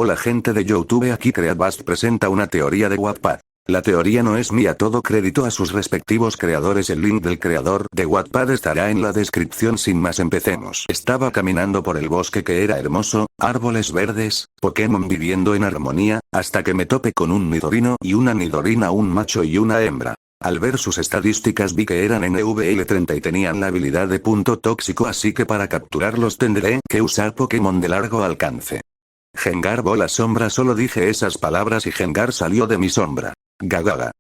Hola gente de YouTube, aquí Creatbast presenta una teoría de Wattpad. La teoría no es mía, todo crédito a sus respectivos creadores. El link del creador de Wattpad estará en la descripción. Sin más, empecemos. Estaba caminando por el bosque que era hermoso, árboles verdes, Pokémon viviendo en armonía, hasta que me topé con un Nidorino y una Nidorina, un macho y una hembra. Al ver sus estadísticas vi que eran NVL30 y tenían la habilidad de punto tóxico, así que para capturarlos tendré que usar Pokémon de largo alcance. Gengar bola sombra, solo dije esas palabras y Gengar salió de mi sombra. Gagaga.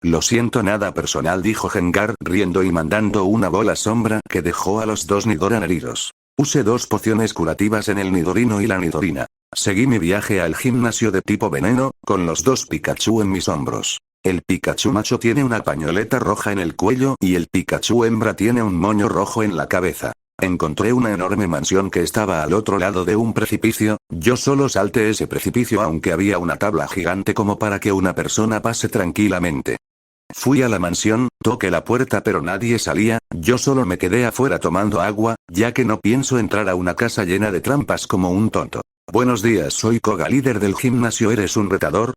Lo siento, nada personal, dijo Gengar riendo y mandando una bola sombra que dejó a los dos Nidoran heridos. Usé dos pociones curativas en el Nidorino y la Nidorina. Seguí mi viaje al gimnasio de tipo veneno, con los dos Pikachu en mis hombros. El Pikachu macho tiene una pañoleta roja en el cuello y el Pikachu hembra tiene un moño rojo en la cabeza. Encontré una enorme mansión que estaba al otro lado de un precipicio. Yo solo salté ese precipicio aunque había una tabla gigante como para que una persona pase tranquilamente. Fui a la mansión, toqué la puerta pero nadie salía, yo solo me quedé afuera tomando agua, ya que no pienso entrar a una casa llena de trampas como un tonto. Buenos días, soy Koga, líder del gimnasio. ¿Eres un retador?,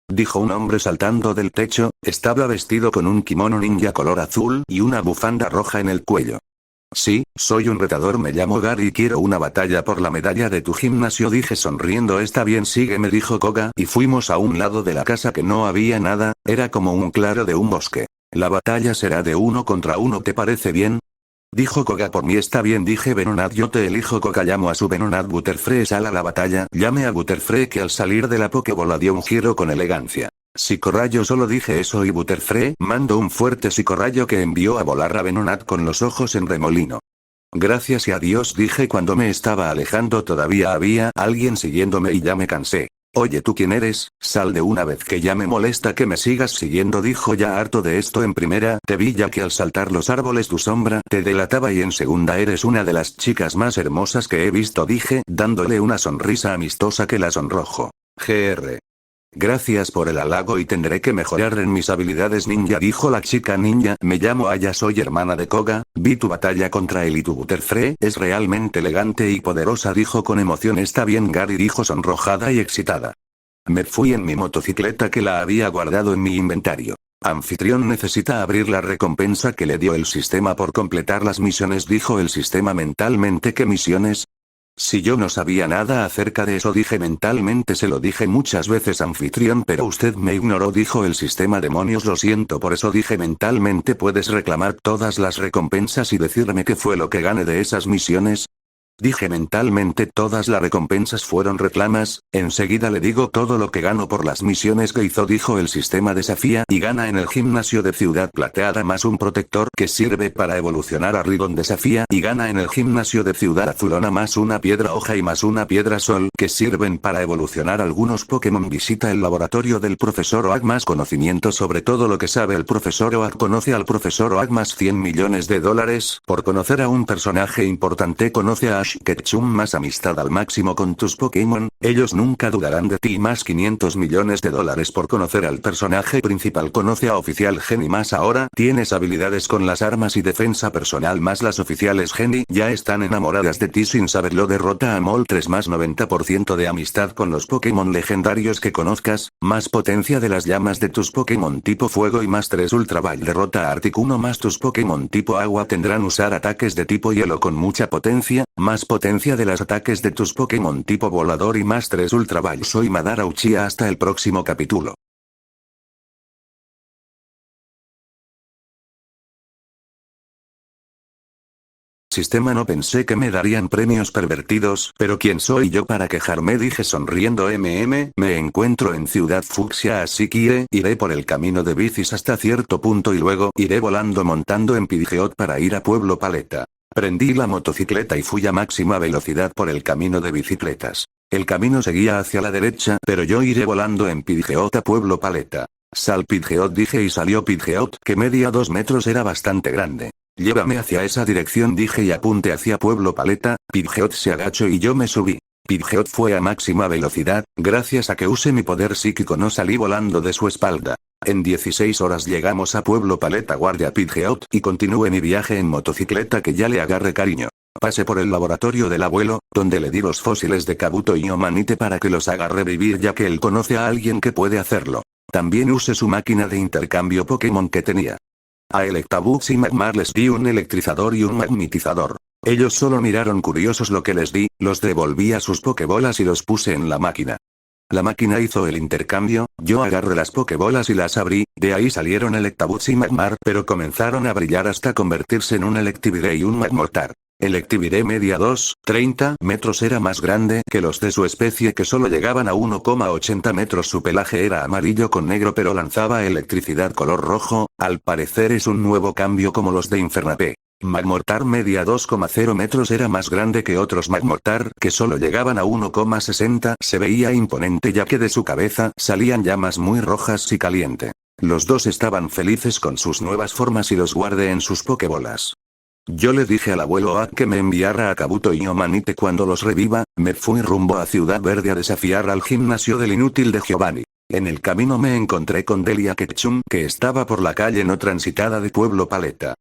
dijo un hombre saltando del techo. Estaba vestido con un kimono ninja color azul y una bufanda roja en el cuello. Sí, soy un retador, me llamo Gary y quiero una batalla por la medalla de tu gimnasio, dije sonriendo. Está bien, sígueme, dijo Koga, y fuimos a un lado de la casa que no había nada, era como un claro de un bosque. La batalla será de 1 contra 1, ¿te parece bien?, dijo Koga. Por mí está bien, dije. Venonat, yo te elijo. Koga llamó a su Venonat. Butterfree, sal a la batalla. Llame a Butterfree, que al salir de la Pokébola dio un giro con elegancia. Psicorrayo, solo dije eso y Butterfree mandó un fuerte psicorrayo que envió a volar a Venonat con los ojos en remolino. Gracias y adiós, dije cuando me estaba alejando. Todavía había alguien siguiéndome y ya me cansé. Oye, ¿tú quién eres? Sal de una vez, que ya me molesta que me sigas siguiendo, dijo. Ya harto de esto. En primera, te vi ya que al saltar los árboles tu sombra te delataba, y en segunda, eres una de las chicas más hermosas que he visto, dije, dándole una sonrisa amistosa que la sonrojó. Gr. Gracias por el halago y tendré que mejorar en mis habilidades ninja, dijo la chica ninja. Me llamo Aya, soy hermana de Koga, vi tu batalla contra él y tu Butterfree es realmente elegante y poderosa, dijo con emoción. Está bien, Gary, dijo sonrojada y excitada. Me fui en mi motocicleta que la había guardado en mi inventario. Anfitrión necesita abrir la recompensa que le dio el sistema por completar las misiones, dijo el sistema mentalmente. ¿Qué misiones? Si yo no sabía nada acerca de eso, dije mentalmente. Se lo dije muchas veces, anfitrión, pero usted me ignoró, dijo el sistema. Demonios, lo siento por eso, dije mentalmente. ¿Puedes reclamar todas las recompensas y decirme qué fue lo que gané de esas misiones? Dije mentalmente. Todas las recompensas fueron reclamas, enseguida le digo todo lo que gano por las misiones que hizo, dijo el sistema. Desafía y gana en el gimnasio de Ciudad Plateada más un protector que sirve para evolucionar a Rigon. Desafía y gana en el gimnasio de Ciudad Azulona más una piedra hoja y más una piedra sol que sirven para evolucionar algunos Pokémon. Visita el laboratorio del profesor Oak, más conocimiento sobre todo lo que sabe el profesor Oak. Conoce al profesor Oak más $100 millones por conocer a un personaje importante. Conoce a Ash Ketchum, más amistad al máximo con tus Pokémon, ellos nunca dudarán de ti. Más $500 millones por conocer al personaje principal. Conoce a Oficial Geni, más ahora tienes habilidades con las armas y defensa personal, más las oficiales Geni ya están enamoradas de ti sin saberlo. Derrota a Moltres, más 90% de amistad con los Pokémon legendarios que conozcas, más potencia de las llamas de tus Pokémon tipo fuego y más 3 Ultra Ball. Derrota a Articuno, más tus Pokémon tipo agua tendrán usar ataques de tipo hielo con mucha potencia, más potencia de los ataques de tus Pokémon tipo volador y más 3 Ultra Ball. Soy Madara Uchiha, hasta el próximo capítulo. Sistema, no pensé que me darían premios pervertidos, pero ¿quién soy yo para quejarme?, dije sonriendo. Me encuentro en Ciudad Fucsia, así que iré por el camino de bicis hasta cierto punto y luego iré volando montando en Pidgeot para ir a Pueblo Paleta. Prendí la motocicleta y fui a máxima velocidad por el camino de bicicletas. El camino seguía hacia la derecha, pero yo iré volando en Pidgeot a Pueblo Paleta. Sal Pidgeot, dije, y salió Pidgeot, que medía 2 metros, era bastante grande. Llévame hacia esa dirección, dije, y apunté hacia Pueblo Paleta. Pidgeot se agachó y yo me subí. Pidgeot fue a máxima velocidad, gracias a que usé mi poder psíquico no salí volando de su espalda. En 16 horas llegamos a Pueblo Paleta. Guardé a Pidgeot y continué mi viaje en motocicleta, que ya le agarré cariño. pasé por el laboratorio del abuelo, donde le di los fósiles de Kabuto y Omanite para que los haga revivir ya que él conoce a alguien que puede hacerlo. También usé su máquina de intercambio Pokémon que tenía. A Electabuzz y Magmar les di un electrizador y un magnetizador. Ellos solo miraron curiosos lo que les di, los devolví a sus Pokébolas y los puse en la máquina. La máquina hizo el intercambio, yo agarré las Pokébolas y las abrí, de ahí salieron Electabuzz y Magmar pero comenzaron a brillar hasta convertirse en un Electivire y un Magmortar. Electivire media 2,30 metros, era más grande que los de su especie que solo llegaban a 1,80 metros. Su pelaje era amarillo con negro pero lanzaba electricidad color rojo, al parecer es un nuevo cambio como los de Infernape. Magmortar media 2,0 metros, era más grande que otros Magmortar que solo llegaban a 1,60, se veía imponente ya que de su cabeza salían llamas muy rojas y caliente. Los dos estaban felices con sus nuevas formas y los guardé en sus Pokébolas. Yo le dije al abuelo Oak que me enviara a Kabuto y Omanite cuando los reviva, me fui rumbo a Ciudad Verde a desafiar al gimnasio del inútil de Giovanni. En el camino me encontré con Delia Ketchum que estaba por la calle no transitada de Pueblo Paleta.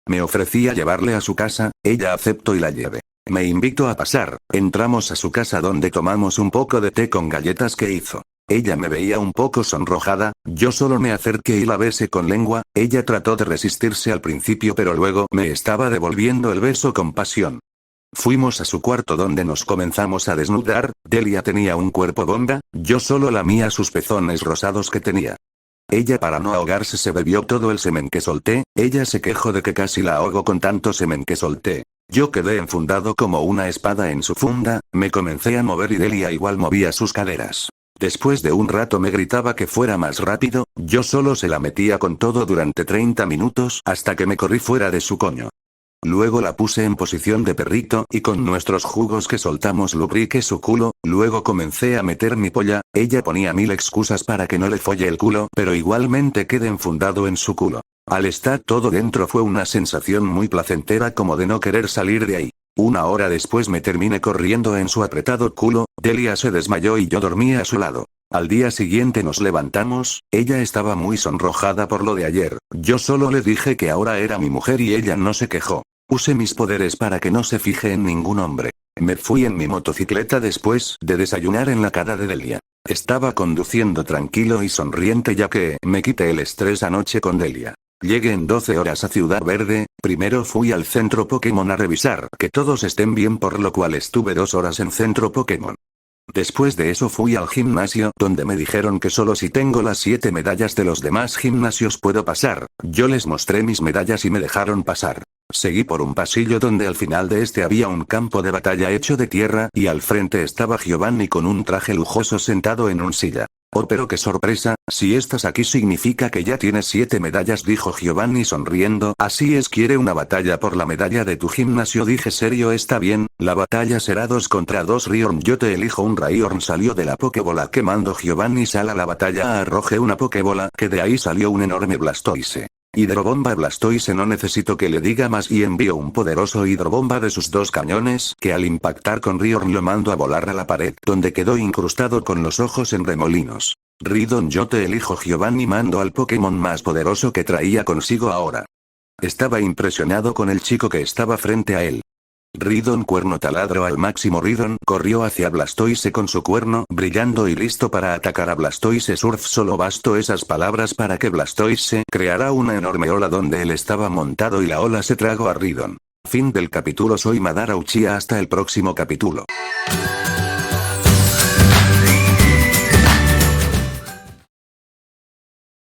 Me ofrecí a llevarle a su casa, ella aceptó y la llevé. Me invitó a pasar, entramos a su casa donde tomamos un poco de té con galletas que hizo. Ella me veía un poco sonrojada, yo solo me acerqué y la besé con lengua, ella trató de resistirse al principio pero luego me estaba devolviendo el beso con pasión. Fuimos a su cuarto donde nos comenzamos a desnudar, Delia tenía un cuerpo bomba, yo solo lamía sus pezones rosados que tenía. Ella para no ahogarse se bebió todo el semen que solté, ella se quejó de que casi la ahogo con tanto semen que solté. Yo quedé enfundado como una espada en su funda, me comencé a mover y Delia igual movía sus caderas. Después de un rato me gritaba que fuera más rápido, yo solo se la metía con todo durante 30 minutos hasta que me corrí fuera de su coño. Luego la puse en posición de perrito y con nuestros jugos que soltamos lubriqué su culo, luego comencé a meter mi polla, ella ponía 1000 excusas para que no le folle el culo pero igualmente quedé enfundado en su culo. Al estar todo dentro fue una sensación muy placentera como de no querer salir de ahí. Una hora después me terminé corriendo en su apretado culo, Delia se desmayó y yo dormía a su lado. Al día siguiente nos levantamos, ella estaba muy sonrojada por lo de ayer, yo solo le dije que ahora era mi mujer y ella no se quejó. Usé mis poderes para que no se fije en ningún hombre. Me fui en mi motocicleta después de desayunar en la casa de Delia. Estaba conduciendo tranquilo y sonriente ya que me quité el estrés anoche con Delia. Llegué en 12 horas a Ciudad Verde, primero fui al centro Pokémon a revisar que todos estén bien por lo cual estuve 2 horas en centro Pokémon. Después de eso fui al gimnasio donde me dijeron que solo si tengo las 7 medallas de los demás gimnasios puedo pasar, yo les mostré mis medallas y me dejaron pasar. Seguí por un pasillo donde al final de este había un campo de batalla hecho de tierra y al frente estaba Giovanni con un traje lujoso sentado en un silla. Oh pero qué sorpresa, si estás aquí significa que ya tienes 7 medallas, dijo Giovanni sonriendo. Así es, quiere una batalla por la medalla de tu gimnasio, dije serio, está bien, la batalla será 2 contra 2 Ryorn, yo te elijo un Ryorn, salió de la Pokébola quemando Giovanni, sal a la batalla, arrojé una Pokébola que de ahí salió un enorme Blastoise. Hidrobomba Blastoise, no necesito que le diga más y envió un poderoso hidrobomba de sus 2 cañones que al impactar con Ryorn lo mandó a volar a la pared donde quedó incrustado con los ojos en remolinos. Ridon, yo te elijo, Giovanni mandó al Pokémon más poderoso que traía consigo ahora. Estaba impresionado con el chico que estaba frente a él. Ridon, cuerno taladro al máximo. Ridon corrió hacia Blastoise con su cuerno brillando y listo para atacar a Blastoise. Surf, solo bastó esas palabras para que Blastoise creara una enorme ola donde él estaba montado y la ola se tragó a Ridon. Fin del capítulo. Soy Madara Uchiha, hasta el próximo capítulo.